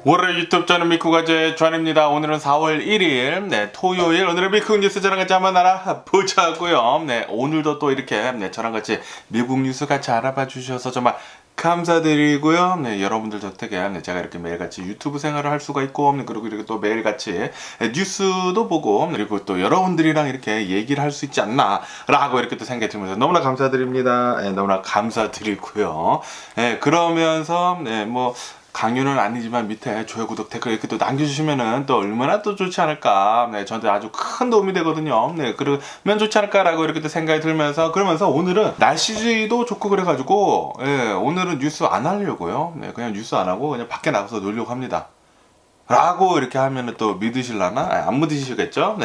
월요일 유튜브 저는 미쿠가제 존입니다. 오늘은 4월 1일 토요일 오늘의 미국 뉴스 저랑 같이 한번 알아보자고요. 오늘도 또 이렇게 저랑 같이 미국 뉴스 같이 알아봐 주셔서 정말 감사드리고요. 여러분들 덕택에 제가 이렇게 매일같이 유튜브 생활을 할 수가 있고, 그리고 이렇게 또 매일같이 뉴스도 보고, 그리고 또 여러분들이랑 이렇게 얘기를 할 수 있지 않나 라고 이렇게 또 생각이 들면서 너무나 감사드립니다. 너무나 감사드리고요. 그러면서 뭐 강요는 아니지만 밑에 좋아요, 구독, 댓글 이렇게 또 남겨주시면은 또 얼마나 또 좋지 않을까. 저한테 아주 큰 도움이 되거든요. 그러면 좋지 않을까라고 이렇게 또 생각이 들면서, 그러면서 오늘은 날씨도 좋고 그래가지고, 오늘은 뉴스 안 하려고요. 그냥 뉴스 안 하고 그냥 밖에 나가서 놀려고 합니다. 라고 이렇게 하면은 또 믿으실라나? 안 믿으시겠죠?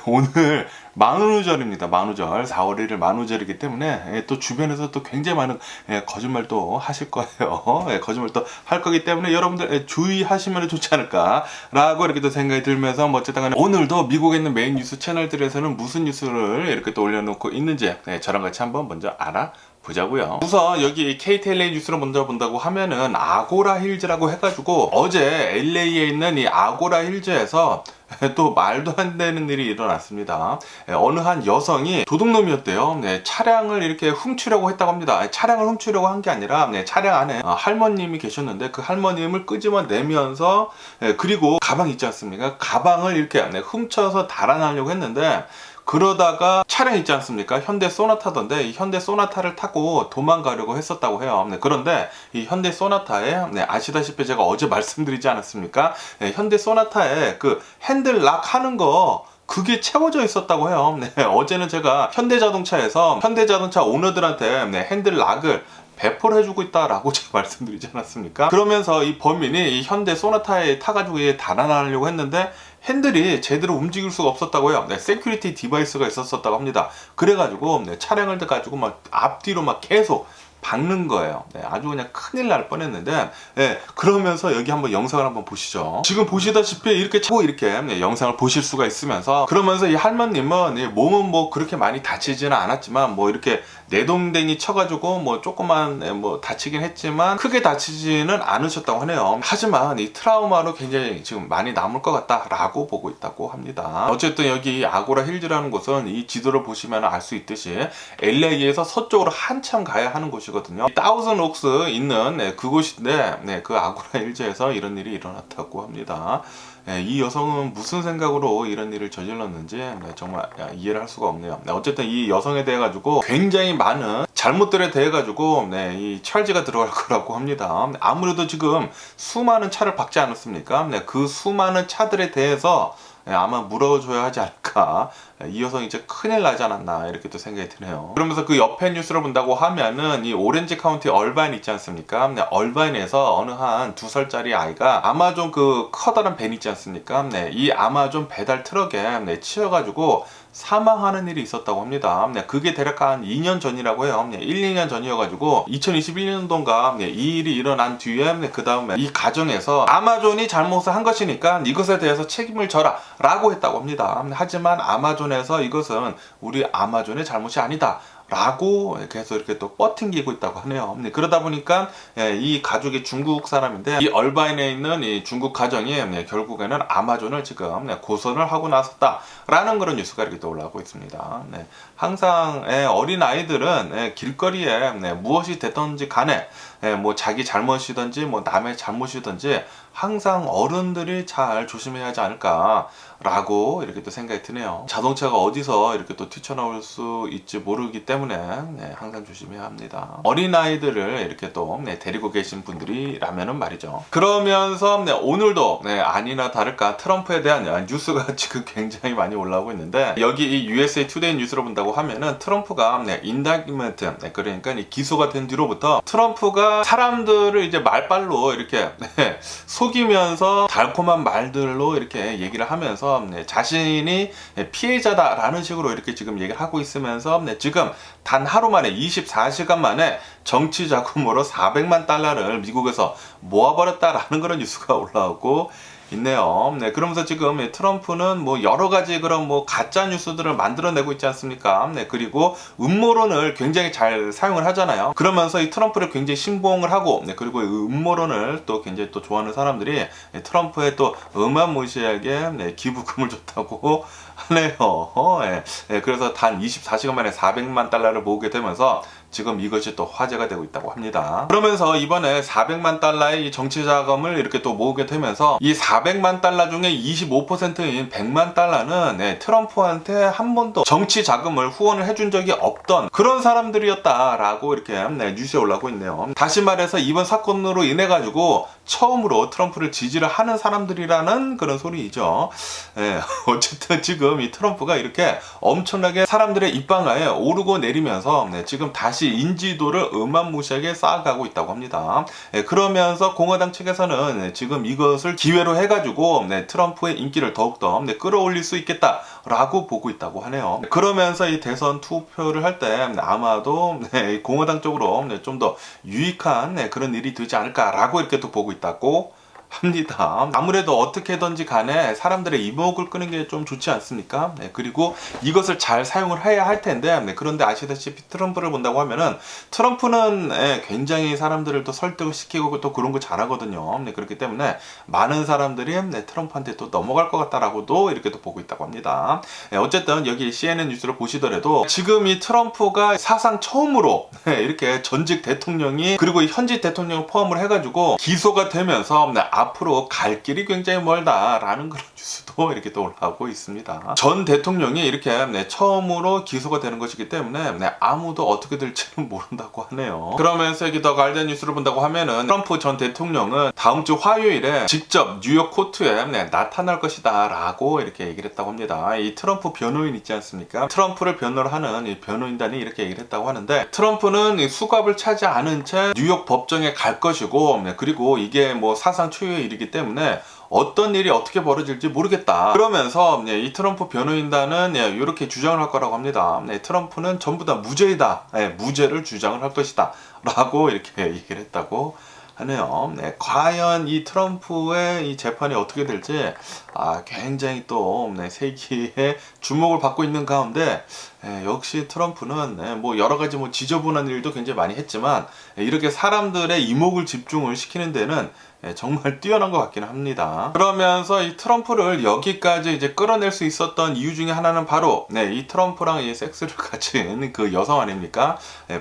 오늘 만우절입니다. 만우절. 4월 1일 만우절이기 때문에 또 주변에서 또 굉장히 많은 거짓말도 하실 거예요. 거짓말 또 할 거기 때문에 여러분들 주의하시면 좋지 않을까 라고 이렇게 또 생각이 들면서, 뭐 어쨌든 간에 오늘도 미국에 있는 메인 뉴스 채널들에서는 무슨 뉴스를 이렇게 또 올려놓고 있는지 저랑 같이 한번 먼저 보자고요. 우선 여기 KTLA 뉴스를 먼저 본다고 하면은 아고라 힐즈라고 해가지고 어제 LA에 있는 이 아고라 힐즈에서 또 말도 안 되는 일이 일어났습니다. 어느 한 여성이 도둑놈이었대요. 차량을 이렇게 훔치려고 했다고 합니다. 차량을 훔치려고 한 게 아니라 차량 안에 할머님이 계셨는데 그 할머님을 끄집어내면서, 그리고 가방 있지 않습니까? 가방을 이렇게 훔쳐서 달아나려고 했는데, 그러다가 차량 있지 않습니까? 현대 소나타던데 이 현대 소나타를 타고 도망가려고 했었다고 해요. 그런데 이 현대 소나타에 아시다시피 제가 어제 말씀드리지 않았습니까? 현대 소나타에 그 핸들 락 하는 거 그게 채워져 있었다고 해요. 어제는 제가 현대자동차에서 현대자동차 오너들한테 핸들 락을 배포를 해주고 있다라고 제가 말씀드리지 않았습니까? 그러면서 이 범인이 이 현대 소나타에 타가지고 달아나려고 했는데 핸들이 제대로 움직일 수가 없었다고 해요. 세큐리티 디바이스가 있었다고 합니다. 그래가지고 차량을 가지고 막 앞뒤로 막 계속 박는 거예요. 아주 그냥 큰일 날 뻔했는데, 그러면서 여기 한번 영상을 한번 보시죠. 지금 보시다시피 이렇게 차고 이렇게 영상을 보실 수가 있으면서, 그러면서 이 할머님은 몸은 뭐 그렇게 많이 다치지는 않았지만 뭐 이렇게 내동댕이 쳐가지고 뭐 조그만 뭐 다치긴 했지만 크게 다치지는 않으셨다고 하네요. 하지만 이 트라우마로 굉장히 지금 많이 남을 것 같다라고 보고 있다고 합니다. 어쨌든 여기 아고라 힐즈라는 곳은 이 지도를 보시면 알 수 있듯이 LA에서 서쪽으로 한참 가야 하는 곳이거든요. 다우슨 옥스 있는 그곳인데, 그 아고라 힐즈에서 이런 일이 일어났다고 합니다. 이 여성은 무슨 생각으로 이런 일을 저질렀는지 정말 이해를 할 수가 없네요. 어쨌든 이 여성에 대해 가지고 굉장히 많은 잘못들에 대해 가지고 이 찰지가 들어갈 거라고 합니다. 아무래도 지금 수많은 차를 박지 않았습니까? 그 수많은 차들에 대해서 아마 물어줘야 하지 않을까. 이 여성이 이제 큰일 나지 않았나 이렇게 또 생각이 드네요. 그러면서 그 옆에 뉴스를 본다고 하면은 이 오렌지 카운티 얼바인 있지 않습니까? 얼바인에서 어느 한 2살짜리 아이가 아마존 그 커다란 밴 있지 않습니까? 이 아마존 배달 트럭에 치여가지고 사망하는 일이 있었다고 합니다. 그게 대략 한 2년 전이라고 해요. 1, 2년 전이어가지고 2021년도인가 이 일이 일어난 뒤에 그 다음에 이 가정에서 아마존이 잘못을 한 것이니까 이것에 대해서 책임을 져라 라고 했다고 합니다. 하지만 아마존에서 이것은 우리 아마존의 잘못이 아니다 라고 계속 이렇게 또 뻗팅기고 있다고 하네요. 그러다 보니까 이 가족이 중국 사람인데 이 얼바인에 있는 이 중국 가정이 결국에는 아마존을 지금 고소를 하고 나섰다라는 그런 뉴스가 이렇게 또 올라오고 있습니다. 항상 어린 아이들은 길거리에 무엇이 됐든지 간에 뭐 자기 잘못이든지 뭐 남의 잘못이든지 항상 어른들이 잘 조심해야 하지 않을까 라고 이렇게 또 생각이 드네요. 자동차가 어디서 이렇게 또 튀쳐나올 수 있지 모르기 때문에 항상 조심해야 합니다. 어린아이들을 이렇게 또 데리고 계신 분들이라면은 말이죠. 그러면서 오늘도 아니나 다를까 트럼프에 대한 뉴스가 지금 굉장히 많이 올라오고 있는데, 여기 이 USA 투데이 뉴스를 본다고 하면은 트럼프가 인다이먼트, 그러니까 이 기소가 된 뒤로부터 트럼프가 사람들을 이제 말빨로 이렇게 속이면서 달콤한 말들로 이렇게 얘기를 하면서 자신이 피해자다라는 식으로 이렇게 지금 얘기를 하고 있으면서 지금 단 하루 만에 24시간 만에 정치 자금으로 $400만 미국에서 모아버렸다라는 그런 뉴스가 올라오고 있네요. 네, 그러면서 지금 트럼프는 뭐 여러 가지 그런 뭐 가짜 뉴스들을 만들어내고 있지 않습니까? 네, 그리고 음모론을 굉장히 잘 사용을 하잖아요. 그러면서 이 트럼프를 굉장히 신봉을 하고, 네, 그리고 이 음모론을 또 굉장히 또 좋아하는 사람들이 트럼프에 또 어마무시하게 네, 기부금을 줬다고 하네요. 네, 네, 그래서 단 24시간 만에 400만 달러를 모으게 되면서 지금 이것이 또 화제가 되고 있다고 합니다. 그러면서 이번에 400만 달러의 이 정치 자금을 이렇게 또 모으게 되면서 이 400만 달러 중에 25%인 100만 달러는 네, 트럼프한테 한 번도 정치 자금을 후원을 해준 적이 없던 그런 사람들이었다라고 이렇게 네, 뉴스에 올라오고 있네요. 다시 말해서 이번 사건으로 인해 가지고 처음으로 트럼프를 지지를 하는 사람들이라는 그런 소리이죠. 네, 어쨌든 지금 이 트럼프가 이렇게 엄청나게 사람들의 입방아에 오르고 내리면서 네, 지금 다시 인지도를 어마무시하게 쌓아가고 있다고 합니다. 네, 그러면서 공화당 측에서는 네, 지금 이것을 기회로 해가지고 네, 트럼프의 인기를 더욱더 네, 끌어올릴 수 있겠다라고 보고 있다고 하네요. 그러면서 이 대선 투표를 할 때 아마도 네, 공화당 쪽으로 네, 좀 더 유익한 네, 그런 일이 되지 않을까라고 이렇게 또 보고 있다고 합니다. 아무래도 어떻게든지 간에 사람들의 이목을 끄는 게 좀 좋지 않습니까? 네, 그리고 이것을 잘 사용을 해야 할 텐데 네, 그런데 아시다시피 트럼프를 본다고 하면은 트럼프는 네, 굉장히 사람들을 또 설득을 시키고 또 그런 거 잘하거든요. 네, 그렇기 때문에 많은 사람들이 네, 트럼프한테 또 넘어갈 것 같다라고도 이렇게 또 보고 있다고 합니다. 네, 어쨌든 여기 CNN 뉴스를 보시더라도 지금 이 트럼프가 사상 처음으로 네, 이렇게 전직 대통령이 그리고 현직 대통령을 포함을 해가지고 기소가 되면서 네, 앞으로 갈 길이 굉장히 멀다라는 그런 뉴스도 이렇게 또 올라오고 있습니다. 전 대통령이 이렇게 네, 처음으로 기소가 되는 것이기 때문에 네, 아무도 어떻게 될지는 모른다고 하네요. 그러면서 여기 더 가디언 뉴스를 본다고 하면은 트럼프 전 대통령은 다음 주 화요일에 직접 뉴욕 코트에 네, 나타날 것이다 라고 이렇게 얘기를 했다고 합니다. 이 트럼프 변호인 있지 않습니까? 트럼프를 변호를 하는 이 변호인단이 이렇게 얘기를 했다고 하는데 트럼프는 이 수갑을 차지 않은 채 뉴욕 법정에 갈 것이고 네, 그리고 이게 뭐 사상 초유의 일이기 때문에 어떤 일이 어떻게 벌어질지 모르겠다. 그러면서 네, 이 트럼프 변호인단은 네, 이렇게 주장을 할 거라고 합니다. 네, 트럼프는 전부 다 무죄이다. 네, 무죄를 주장을 할 것이다. 라고 이렇게 얘기를 했다고 하네요. 네, 과연 이 트럼프의 이 재판이 어떻게 될지 굉장히 또 네, 세계의 주목을 받고 있는 가운데 역시 트럼프는 뭐 여러 가지 뭐 지저분한 일도 굉장히 많이 했지만 이렇게 사람들의 이목을 집중을 시키는 데는 정말 뛰어난 것 같기는 합니다. 그러면서 이 트럼프를 여기까지 이제 끌어낼 수 있었던 이유 중에 하나는 바로 이 트럼프랑 이 섹스를 가진 그 여성 아닙니까?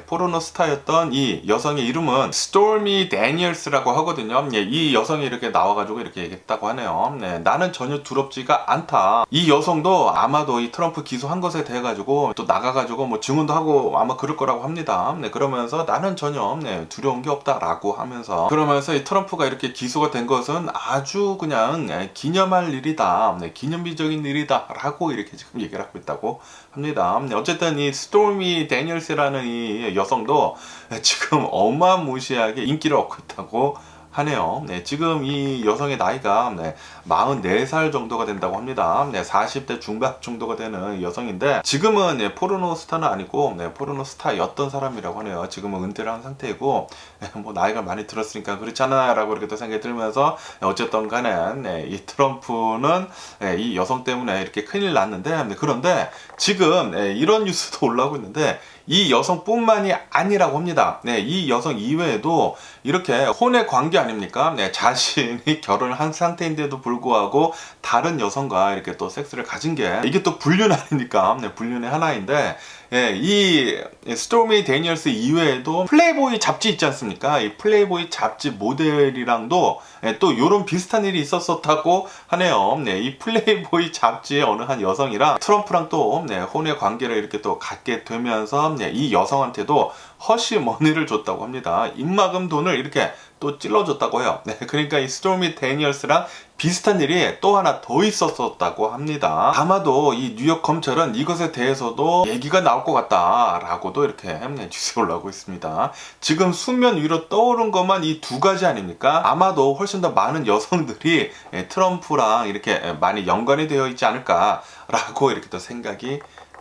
포르노 스타였던 이 여성의 이름은 스토미 데니얼스라고 하거든요. 이 여성이 이렇게 나와가지고 이렇게 얘기했다고 하네요. 나는 전혀 두렵지가 않다. 이 여성도 아마도 이 트럼프 기소한 것에 대해 가지고 또 나가가지고 뭐 증언도 하고 아마 그럴 거라고 합니다. 그러면서 나는 전혀 두려운 게 없다라고 하면서 그러면서 이 트럼프가 이렇게 기소가 된 것은 아주 그냥 기념할 일이다, 기념비적인 일이다 라고 이렇게 지금 얘기를 하고 있다고 합니다. 어쨌든 이 스토미 데니얼스라는 이 여성도 지금 어마무시하게 인기를 얻고 있다고 하네요. 지금 이 여성의 나이가 44살 정도가 된다고 합니다. 40대 중반 정도가 되는 여성인데 지금은 포르노 스타는 아니고 포르노 스타였던 사람이라고 하네요. 지금은 은퇴를 한 상태이고 뭐 나이가 많이 들었으니까 그렇잖아 라고 이렇게 또 생각이 들면서 어쨌든 간에 이 트럼프는 이 여성 때문에 이렇게 큰일 났는데 그런데 지금 이런 뉴스도 올라오고 있는데 이 여성뿐만이 아니라고 합니다. 이 여성 이외에도 이렇게 혼의 관계 아닙니까? 자신이 결혼을 한 상태인데도 불구하고 다른 여성과 이렇게 또 섹스를 가진 게 이게 또 불륜 아닙니까? 불륜의 하나인데 이 스토미 데니얼스 이외에도 플레이보이 잡지 있지 않습니까? 이 플레이보이 잡지 모델이랑도 또 이런 비슷한 일이 있었다고 하네요. 이 플레이보이 잡지의 어느 한 여성이랑 트럼프랑 또 혼의 관계를 이렇게 또 갖게 되면서 이 여성한테도 허시머니를 줬다고 합니다. 입막음 돈을 이렇게 또 찔러줬다고 해요. 그러니까 이 스토미 데니얼스랑 비슷한 일이 또 하나 더 있었다고 합니다. 아마도 이 뉴욕 검찰은 이것에 대해서도 얘기가 나올 것 같다라고도 이렇게 뉴스에 올라오고 있습니다. 지금 수면 위로 떠오른 것만 이 두 가지 아닙니까? 아마도 훨씬 더 많은 여성들이 트럼프랑 이렇게 많이 연관이 되어 있지 않을까라고 이렇게 또 생각이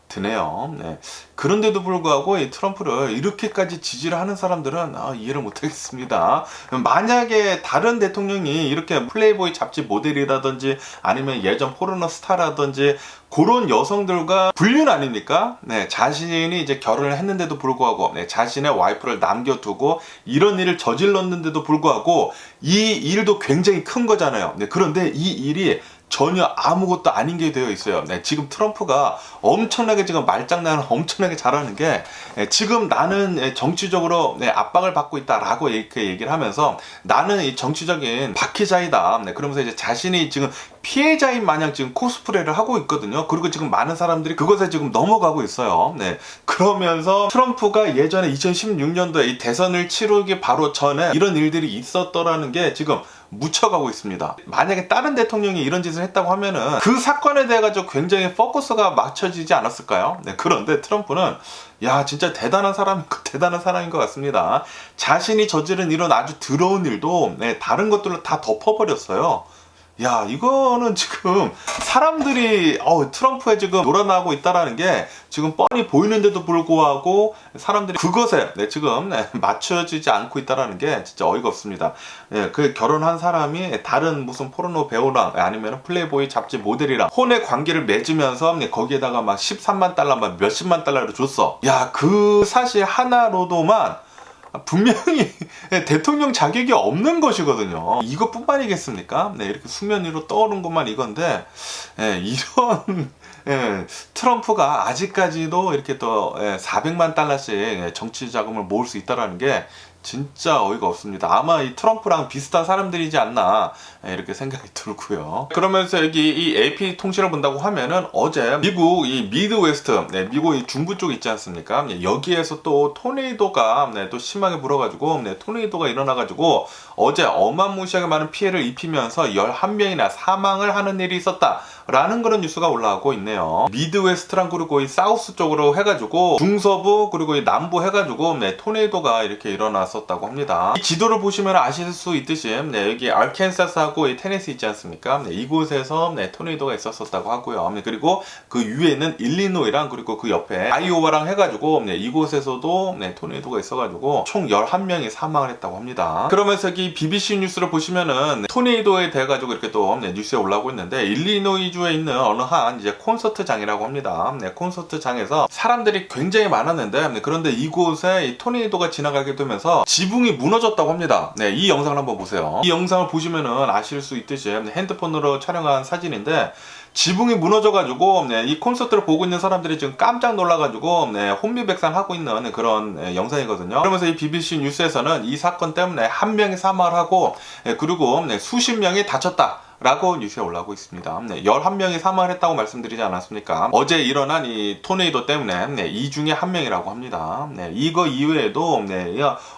드네요. 네. 그런데도 불구하고 이 트럼프를 이렇게까지 지지를 하는 사람들은 이해를 못하겠습니다. 만약에 다른 대통령이 이렇게 플레이보이 잡지 모델이라든지 아니면 예전 포르노 스타라든지 그런 여성들과 불륜 아닙니까? 네, 자신이 이제 결혼을 했는데도 불구하고 자신의 와이프를 남겨두고 이런 일을 저질렀는데도 불구하고 이 일도 굉장히 큰 거잖아요. 네, 그런데 이 일이 전혀 아무것도 아닌 게 되어 있어요. 네, 지금 트럼프가 엄청나게 지금 말장난을 엄청나게 잘하는 게 지금 나는 정치적으로 압박을 받고 있다라고 이렇게 얘기를 하면서 나는 이 정치적인 박해자이다. 네, 그러면서 이제 자신이 지금 피해자인 마냥 지금 코스프레를 하고 있거든요. 그리고 지금 많은 사람들이 그것에 지금 넘어가고 있어요. 네, 그러면서 트럼프가 예전에 2016년도에 이 대선을 치르기 바로 전에 이런 일들이 있었더라는 게 지금 묻혀가고 있습니다. 만약에 다른 대통령이 이런 짓을 했다고 하면은 그 사건에 대해 가지고 굉장히 포커스가 맞춰지지 않았을까요? 네, 그런데 트럼프는 진짜 대단한 사람인 것 같습니다. 자신이 저지른 이런 아주 더러운 일도 다른 것들로 다 덮어버렸어요. 이거는 지금 사람들이 트럼프에 지금 놀아나고 있다라는 게 지금 뻔히 보이는데도 불구하고 사람들이 그것에 지금 맞춰지지 않고 있다라는 게 진짜 어이가 없습니다. 그 결혼한 사람이 다른 무슨 포르노 배우랑 아니면 플레이보이 잡지 모델이랑 혼의 관계를 맺으면서 거기에다가 막 13만 달러 막 몇십만 달러를 줬어. 그 사실 하나로도만 분명히 대통령 자격이 없는 것이거든요. 이것뿐만이겠습니까? 이렇게 수면 위로 떠오른 것만 이건데 이런 트럼프가 아직까지도 이렇게 또 400만 달러씩 정치 자금을 모을 수 있다라는 게 진짜 어이가 없습니다. 아마 이 트럼프랑 비슷한 사람들이지 않나 이렇게 생각이 들고요. 그러면서 여기 이 AP 통신을 본다고 하면은 어제 미국 이 미드웨스트, 미국 이 중부 쪽 있지 않습니까? 여기에서 또 토네이도가 또 심하게 불어가지고 토네이도가 일어나가지고 어제 어마무시하게 많은 피해를 입히면서 11명이나 사망을 하는 일이 있었다. 라는 그런 뉴스가 올라오고 있네요. 미드웨스트랑 그리고 이 사우스 쪽으로 해가지고 중서부 그리고 이 남부 해가지고 토네이도가 이렇게 일어났었다고 합니다. 이 지도를 보시면 아실 수 있듯이 여기 알캔사스하고 이 테네시 있지 않습니까? 이곳에서 토네이도가 있었었다고 하고요. 그리고 그 위에는 일리노이랑 그리고 그 옆에 아이오와랑 해가지고 이곳에서도 토네이도가 있어가지고 총 11명이 사망을 했다고 합니다. 그러면서 여기 BBC 뉴스를 보시면은 토네이도에 대해 가지고 이렇게 또 뉴스에 올라오고 있는데 일리노이 주에 있는 어느 한 이제 콘서트장이라고 합니다. 콘서트장에서 사람들이 굉장히 많았는데 그런데 이곳에 이 토네이도가 지나가게 되면서 지붕이 무너졌다고 합니다. 이 영상을 한번 보세요. 이 영상을 보시면은 아실 수 있듯이 핸드폰으로 촬영한 사진인데 지붕이 무너져가지고 이 콘서트를 보고 있는 사람들이 지금 깜짝 놀라가지고 혼미백산하고 있는 그런 영상이거든요. 그러면서 이 BBC 뉴스에서는 이 사건 때문에 한 명이 사망을 하고 그리고 수십 명이 다쳤다. 라고 뉴스에 올라오고 있습니다. 11명이 사망을 했다고 말씀드리지 않았습니까? 어제 일어난 이 토네이도 때문에 이 중에 한 명이라고 합니다. 이거 이외에도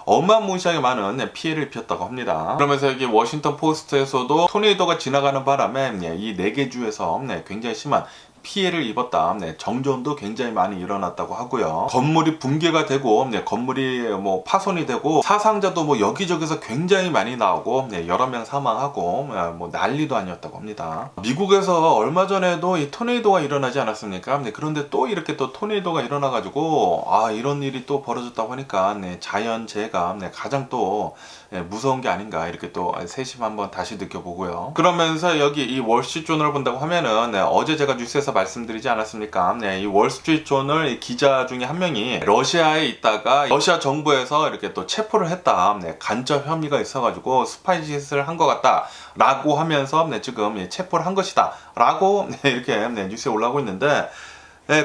어마무시하게 많은 피해를 입혔다고 합니다. 그러면서 여기 워싱턴 포스트에서도 토네이도가 지나가는 바람에 이 4개 주에서 굉장히 심한 피해를 입었다. 정전도 굉장히 많이 일어났다고 하고요. 건물이 붕괴가 되고 건물이 파손이 되고 사상자도 여기저기서 굉장히 많이 나오고 여러 명 사망하고 난리도 아니었다고 합니다. 미국에서 얼마 전에도 이 토네이도가 일어나지 않았습니까? 그런데 또 이렇게 또 토네이도가 일어나가지고 이런 일이 또 벌어졌다고 하니까 자연재해가 가장 또 무서운 게 아닌가 이렇게 또 세심 한번 다시 느껴보고요. 그러면서 여기 이 월스트리트조널을 본다고 하면은 어제 제가 뉴스에서 말씀드리지 않았습니까? 이 월스트리트조널 기자 중에 한 명이 러시아에 있다가 러시아 정부에서 이렇게 또 체포를 했다. 간접 혐의가 있어가지고 스파이 짓을 한 것 같다. 라고 하면서 지금 체포를 한 것이다. 라고 이렇게 뉴스에 올라오고 있는데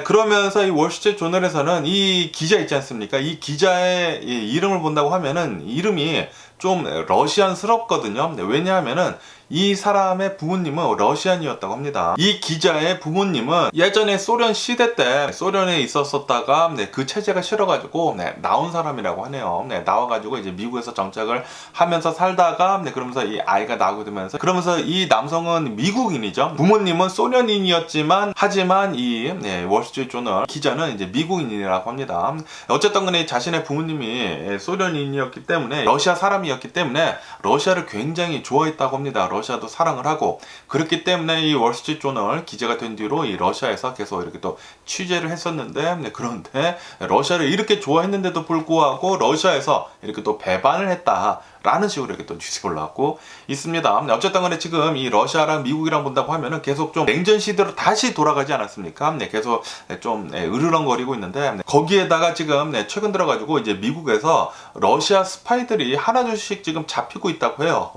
그러면서 이 월스트리트조널에서는 이 기자 있지 않습니까? 이 기자의 이름을 본다고 하면은 이름이 좀 러시안스럽거든요. 왜냐하면은 이 사람의 부모님은 러시안이었다고 합니다. 이 기자의 부모님은 예전에 소련 시대 때 소련에 있었다가 그 체제가 싫어가지고 나온 사람이라고 하네요. 나와가지고 이제 미국에서 정착을 하면서 살다가 그러면서 이 아이가 나오게 되면서 그러면서 이 남성은 미국인이죠. 부모님은 소련인이었지만 하지만 이 월스트리트조널 기자는 이제 미국인이라고 합니다. 어쨌든 간에 자신의 부모님이 소련인이었기 때문에 러시아 사람이었기 때문에 러시아를 굉장히 좋아했다고 합니다. 러시아도 사랑을 하고, 그렇기 때문에 이 월스트리트조널 기자가 된 뒤로 이 러시아에서 계속 이렇게 또 취재를 했었는데, 그런데 러시아를 이렇게 좋아했는데도 불구하고 러시아에서 이렇게 또 배반을 했다라는 식으로 이렇게 또 뉴스가 올라왔고 있습니다. 어쨌든 간에 지금 이 러시아랑 미국이랑 본다고 하면은 계속 좀 냉전 시대로 다시 돌아가지 않았습니까? 계속 좀 으르렁거리고 있는데, 거기에다가 지금 최근 들어가지고 이제 미국에서 러시아 스파이들이 하나둘씩 지금 잡히고 있다고 해요.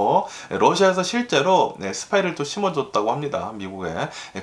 러시아에서 실제로 스파이를 또 심어줬다고 합니다. 미국에.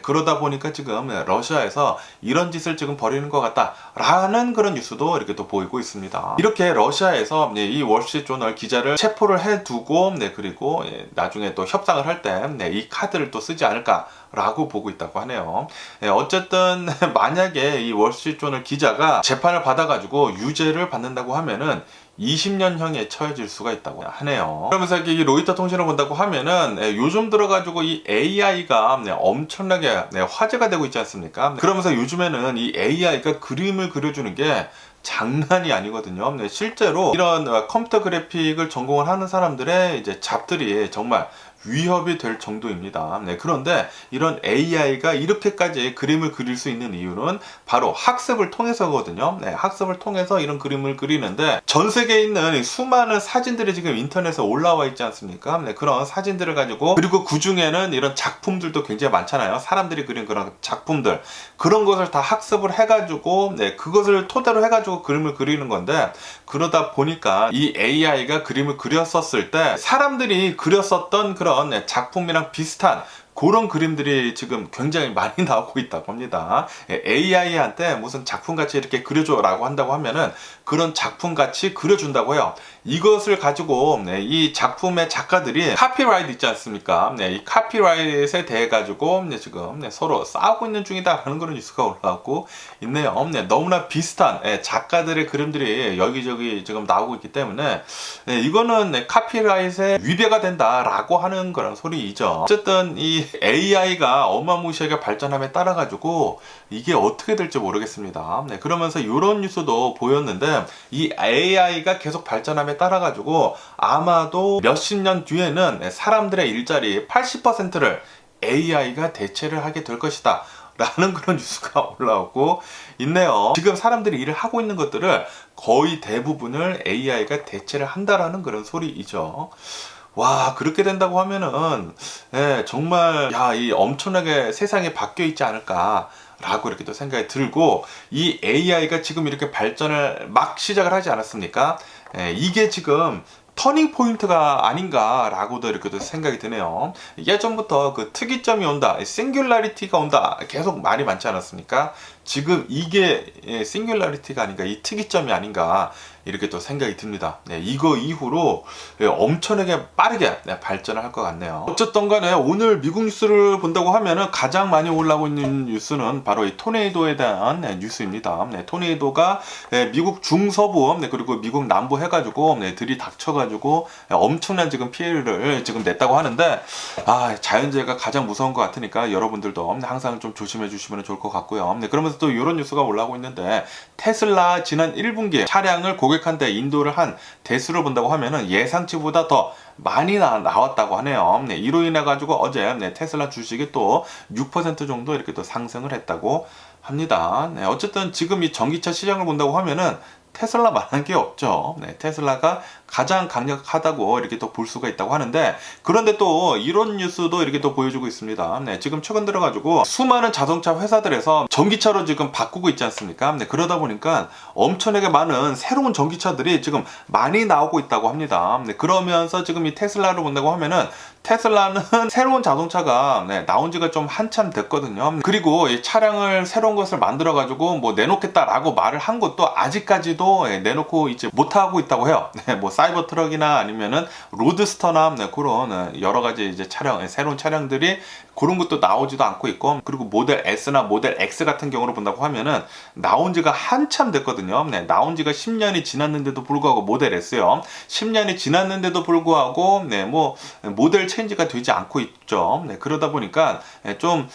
그러다 보니까 지금 러시아에서 이런 짓을 지금 벌이는 것 같다라는 그런 뉴스도 이렇게 또 보이고 있습니다. 이렇게 러시아에서 이 월스트리트조널 기자를 체포를 해두고, 그리고 나중에 또 협상을 할 때 이 카드를 또 쓰지 않을까라고 보고 있다고 하네요. 어쨌든 만약에 이 월스트리트조널 기자가 재판을 받아가지고 유죄를 받는다고 하면은 20년형에 처해질 수가 있다고 하네요. 그러면서 이 로이터 통신을 본다고 하면은 요즘 들어가지고 이 AI가 엄청나게 화제가 되고 있지 않습니까? 그러면서 요즘에는 이 AI가 그림을 그려주는 게 장난이 아니거든요. 실제로 이런 컴퓨터 그래픽을 전공을 하는 사람들의 이제 잡들이 정말 위협이 될 정도입니다. 그런데 이런 AI가 이렇게까지 그림을 그릴 수 있는 이유는 바로 학습을 통해서거든요. 학습을 통해서 이런 그림을 그리는데, 전 세계에 있는 수많은 사진들이 지금 인터넷에 올라와 있지 않습니까? 그런 사진들을 가지고, 그리고 그 중에는 이런 작품들도 굉장히 많잖아요. 사람들이 그린 그런 작품들, 그런 것을 다 학습을 해가지고 그것을 토대로 해가지고 그림을 그리는 건데, 그러다 보니까 이 AI가 그림을 그렸었을 때 사람들이 그렸었던 그런 작품이랑 비슷한 그런 그림들이 지금 굉장히 많이 나오고 있다고 합니다. AI한테 무슨 작품같이 이렇게 그려줘 라고 한다고 하면은 그런 작품같이 그려준다고 해요. 이것을 가지고 이 작품의 작가들이 카피라이트 있지 않습니까? 이 카피라이트에 대해 가지고 지금 서로 싸우고 있는 중이다라는 그런 뉴스가 올라오고 있네요. 너무나 비슷한 작가들의 그림들이 여기저기 지금 나오고 있기 때문에 이거는 카피라이트에 위배가 된다라고 하는 그런 소리이죠. 어쨌든 이 AI가 어마무시하게 발전함에 따라 가지고 이게 어떻게 될지 모르겠습니다. 그러면서 이런 뉴스도 보였는데, 이 AI가 계속 발전함에 따라 가지고 아마도 몇십 년 뒤에는 사람들의 일자리 80%를 AI가 대체를 하게 될 것이다 라는 그런 뉴스가 올라오고 있네요. 지금 사람들이 일을 하고 있는 것들을 거의 대부분을 AI가 대체를 한다라는 그런 소리이죠. 와, 그렇게 된다고 하면은 정말 이 엄청나게 세상이 바뀌어 있지 않을까 라고 이렇게 또 생각이 들고, 이 AI가 지금 이렇게 발전을 막 시작을 하지 않았습니까? 이게 지금 터닝 포인트가 아닌가라고도 이렇게 생각이 드네요. 예전부터 그 특이점이 온다, 싱귤라리티가 온다 계속 말이 많지 않았습니까? 지금 이게 싱귤라리티가 아닌가, 이 특이점이 아닌가 이렇게 또 생각이 듭니다. 이거 이후로 엄청나게 빠르게 발전을 할 것 같네요. 어쨌든 간에 오늘 미국 뉴스를 본다고 하면은 가장 많이 올라오고 있는 뉴스는 바로 이 토네이도에 대한 뉴스입니다. 토네이도가 미국 중서부 그리고 미국 남부 해가지고 들이닥쳐가지고 엄청난 지금 피해를 지금 냈다고 하는데, 자연재해가 가장 무서운 것 같으니까 여러분들도 항상 좀 조심해 주시면 좋을 것 같고요. 그러면서 또 이런 뉴스가 올라오고 있는데, 테슬라 지난 1분기에 차량을 고객한테 인도를 한 대수를 본다고 하면은 예상치보다 더 많이 나왔다고 하네요. 이로 인해 가지고 어제 테슬라 주식이 또 6% 정도 이렇게 또 상승을 했다고 합니다. 어쨌든 지금 이 전기차 시장을 본다고 하면은 테슬라만한 게 없죠. 테슬라가 가장 강력하다고 이렇게 또 볼 수가 있다고 하는데, 그런데 또 이런 뉴스도 이렇게 또 보여주고 있습니다. 지금 최근 들어가지고 수많은 자동차 회사들에서 전기차로 지금 바꾸고 있지 않습니까? 그러다 보니까 엄청나게 많은 새로운 전기차들이 지금 많이 나오고 있다고 합니다. 그러면서 지금 이 테슬라를 본다고 하면은, 테슬라는 새로운 자동차가 나온 지가 좀 한참 됐거든요. 그리고 이 차량을 새로운 것을 만들어 가지고 뭐 내놓겠다라고 말을 한 것도 아직까지도 내놓고 있지 못하고 있다고 해요. 뭐 사이버 트럭이나 아니면은 로드스터나 그런 여러 가지 이제 차량, 새로운 차량들이 그런 것도 나오지도 않고 있고, 그리고 모델 S나 모델 X 같은 경우로 본다고 하면은 나온 지가 한참 됐거든요. 나온 지가 10년이 지났는데도 불구하고, 모델 S요. 10년이 지났는데도 불구하고 뭐 모델 체인지가 되지 않고 있죠. 그러다 보니까 좀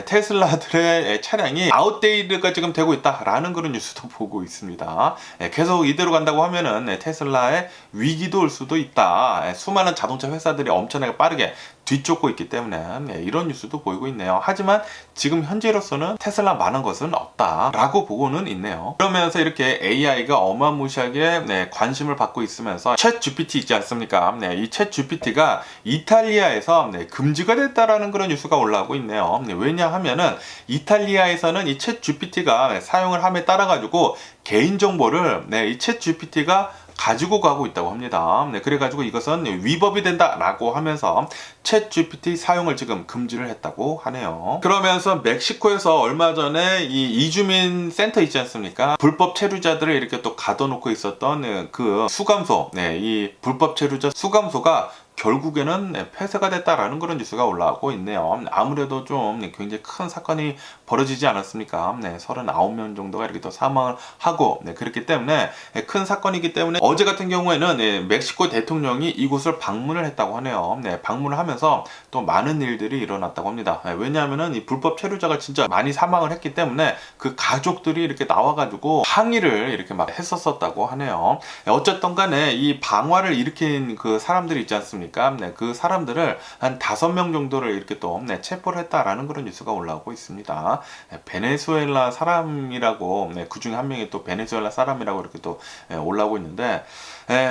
테슬라들의 차량이 아웃데이트가 지금 되고 있다라는 그런 뉴스도 보고 있습니다. 계속 이대로 간다고 하면은 테슬라의 위기도 올 수도 있다. 수많은 자동차 회사들이 엄청나게 빠르게 뒤쫓고 있기 때문에 이런 뉴스도 보이고 있네요. 하지만 지금 현재로서는 테슬라만한 것은 없다라고 보고는 있네요. 그러면서 이렇게 AI가 어마무시하게 관심을 받고 있으면서 챗 GPT 있지 않습니까? 이 챗 GPT가 이탈리아에서 금지가 됐다라는 그런 뉴스가 올라오고 있네요. 왜냐하면은 이탈리아에서는 이 챗 GPT가 사용을 함에 따라 가지고 개인정보를 이 챗 GPT가 가지고 가고 있다고 합니다. 그래가지고 이것은 위법이 된다라고 하면서 챗 GPT 사용을 지금 금지를 했다고 하네요. 그러면서 멕시코에서 얼마 전에 이 이주민 센터 있지 않습니까? 불법 체류자들을 이렇게 또 가둬놓고 있었던 그 수감소, 이 불법 체류자 수감소가 결국에는 폐쇄가 됐다라는 그런 뉴스가 올라오고 있네요. 아무래도 좀 굉장히 큰 사건이 벌어지지 않았습니까? 39명 정도가 이렇게 또 사망을 하고 그렇기 때문에 큰 사건이기 때문에 어제 같은 경우에는 멕시코 대통령이 이곳을 방문을 했다고 하네요. 방문을 하면서 또 많은 일들이 일어났다고 합니다. 왜냐하면은 이 불법 체류자가 진짜 많이 사망을 했기 때문에 그 가족들이 이렇게 나와가지고 항의를 이렇게 막 했었다고 하네요. 어쨌든 간에 이 방화를 일으킨 그 사람들이 있지 않습니까? 그 사람들을 한 5명 정도를 이렇게 또 체포를 했다라는 그런 뉴스가 올라오고 있습니다. 베네수엘라 사람이라고 그 중에 한 명이 또 베네수엘라 사람이라고 이렇게 또 올라오고 있는데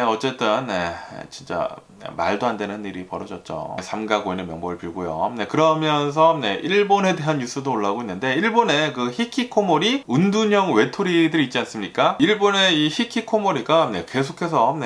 어쨌든 진짜 말도 안 되는 일이 벌어졌죠. 삼가 고인의 명복을 빌고요. 그러면서 일본에 대한 뉴스도 올라오고 있는데 일본의 그 히키코모리 운둔형 외톨이들 있지 않습니까? 일본의 이 히키코모리가 계속해서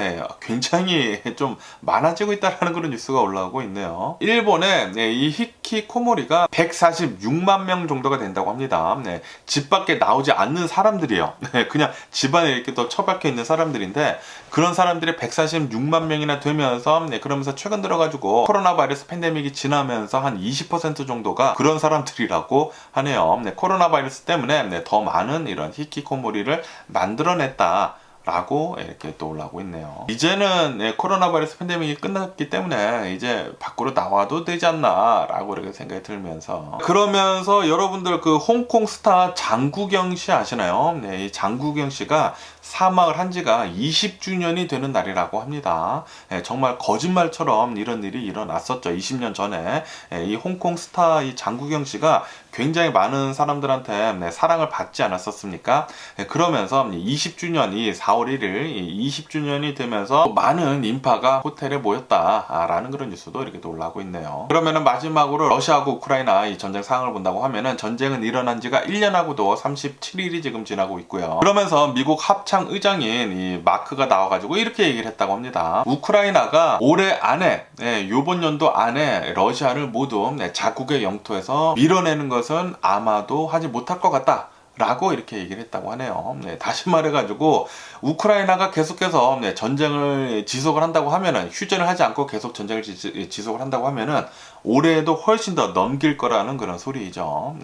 굉장히 좀 많아지고 있다라는 그런 뉴스가 올라오고 있네요. 일본에 이 히키코모리가 146만 명 정도가 된다고 합니다. 집 밖에 나오지 않는 사람들이에요. 그냥 집안에 이렇게 또 처박혀 있는 사람들인데 그런 사람들이 146만 명이나 되면서 그러면서 최근 들어가지고 코로나 바이러스 팬데믹이 지나면서 한 20% 정도가 그런 사람들이라고 하네요. 코로나 바이러스 때문에 더 많은 이런 히키코모리를 만들어냈다 라고 이렇게 또 올라오고 있네요. 이제는 코로나 바이러스 팬데믹이 끝났기 때문에 이제 밖으로 나와도 되지 않나 라고 이렇게 생각이 들면서 그러면서 여러분들 그 홍콩 스타 장국영 씨 아시나요? 이 장국영 씨가 사망을 한 지가 20주년이 되는 날이라고 합니다. 정말 거짓말처럼 이런 일이 일어났었죠. 20년 전에 이 홍콩 스타 이 장국영 씨가 굉장히 많은 사람들한테 사랑을 받지 않았었습니까? 그러면서 20주년이 4월 1일 20주년이 되면서 많은 인파가 호텔에 모였다라는 그런 뉴스도 이렇게 또 올라오고 있네요. 그러면은 마지막으로 러시아하고 우크라이나 이 전쟁 상황을 본다고 하면은 전쟁은 일어난 지가 1년하고도 37일이 지금 지나고 있고요. 그러면서 미국 합창 의장인 이 마크가 나와가지고 이렇게 얘기를 했다고 합니다. 우크라이나가 올해 안에 요번 연도 안에 러시아를 모두 자국의 영토에서 밀어내는 것은 아마도 하지 못할 것 같다 라고 이렇게 얘기를 했다고 하네요. 다시 말해가지고 우크라이나가 계속해서 전쟁을 지속을 한다고 하면은 휴전을 하지 않고 계속 전쟁을 지속을 한다고 하면은 올해에도 훨씬 더 넘길 거라는 그런 소리이죠.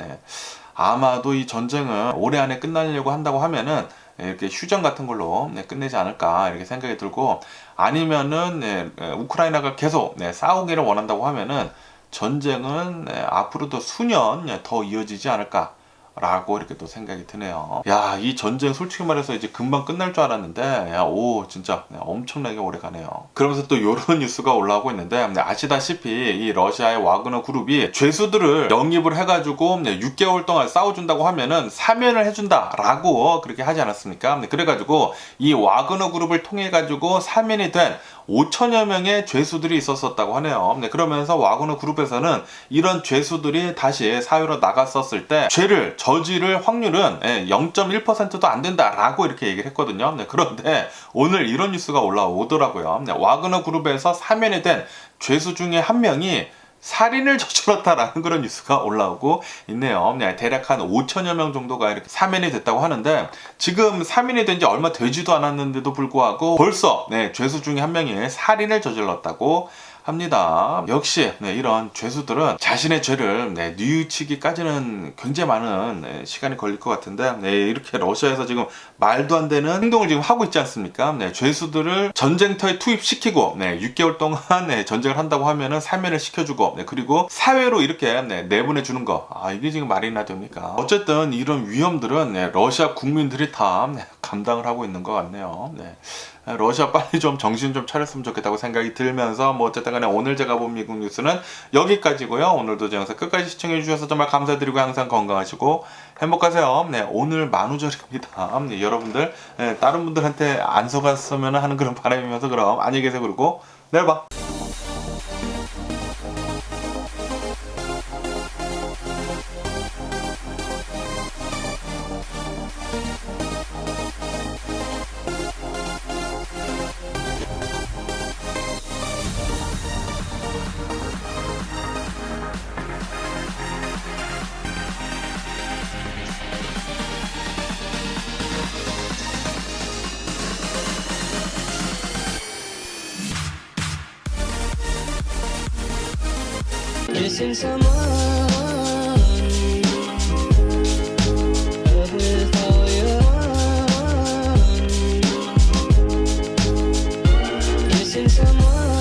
아마도 이 전쟁을 올해 안에 끝나려고 한다고 하면은 이렇게 휴전 같은 걸로 끝내지 않을까 이렇게 생각이 들고 아니면은 우크라이나가 계속 싸우기를 원한다고 하면은 전쟁은 앞으로도 수년 더 이어지지 않을까 라고 이렇게 또 생각이 드네요. 야, 이 전쟁 솔직히 말해서 이제 금방 끝날 줄 알았는데 진짜 엄청나게 오래 가네요. 그러면서 또 요런 뉴스가 올라오고 있는데 아시다시피 이 러시아의 와그너 그룹이 죄수들을 영입을 해가지고 6개월 동안 싸워준다고 하면은 사면을 해준다 라고 그렇게 하지 않았습니까? 그래가지고 이 와그너 그룹을 통해 가지고 사면이 된 5천여 명의 죄수들이 있었다고 하네요. 그러면서 와그너 그룹에서는 이런 죄수들이 다시 사회로 나갔었을 때 죄를 저지를 확률은 0.1%도 안 된다라고 이렇게 얘기를 했거든요. 그런데 오늘 이런 뉴스가 올라오더라고요. 와그너 그룹에서 사면이 된 죄수 중에 한 명이 살인을 저질렀다라는 그런 뉴스가 올라오고 있네요. 대략 한 5천여 명 정도가 이렇게 사면이 됐다고 하는데 지금 사면이 된 지 얼마 되지도 않았는데도 불구하고 벌써 죄수 중에 한 명이 살인을 저질렀다고 합니다. 역시 이런 죄수들은 자신의 죄를 뉘우치기까지는 굉장히 많은 시간이 걸릴 것 같은데 이렇게 러시아에서 지금 말도 안 되는 행동을 지금 하고 있지 않습니까? 죄수들을 전쟁터에 투입시키고 6개월 동안 전쟁을 한다고 하면은 사면을 시켜주고 그리고 사회로 이렇게 내보내주는 거 이게 지금 말이나 됩니까? 어쨌든 이런 위험들은 러시아 국민들이 다 감당을 하고 있는 것 같네요. 러시아 빨리 좀 정신 좀 차렸으면 좋겠다고 생각이 들면서 뭐 어쨌든 간에 오늘 제가 본 미국 뉴스는 여기까지고요. 오늘도 제 영상 끝까지 시청해 주셔서 정말 감사드리고 항상 건강하시고 행복하세요. 네, 오늘 만우절입니다. 네, 여러분들 다른 분들한테 안 속았으면 하는 그런 바람이면서 그럼 안녕히 계세요. 그리고 내일 봐. Missing someone with all your own. Missing someone.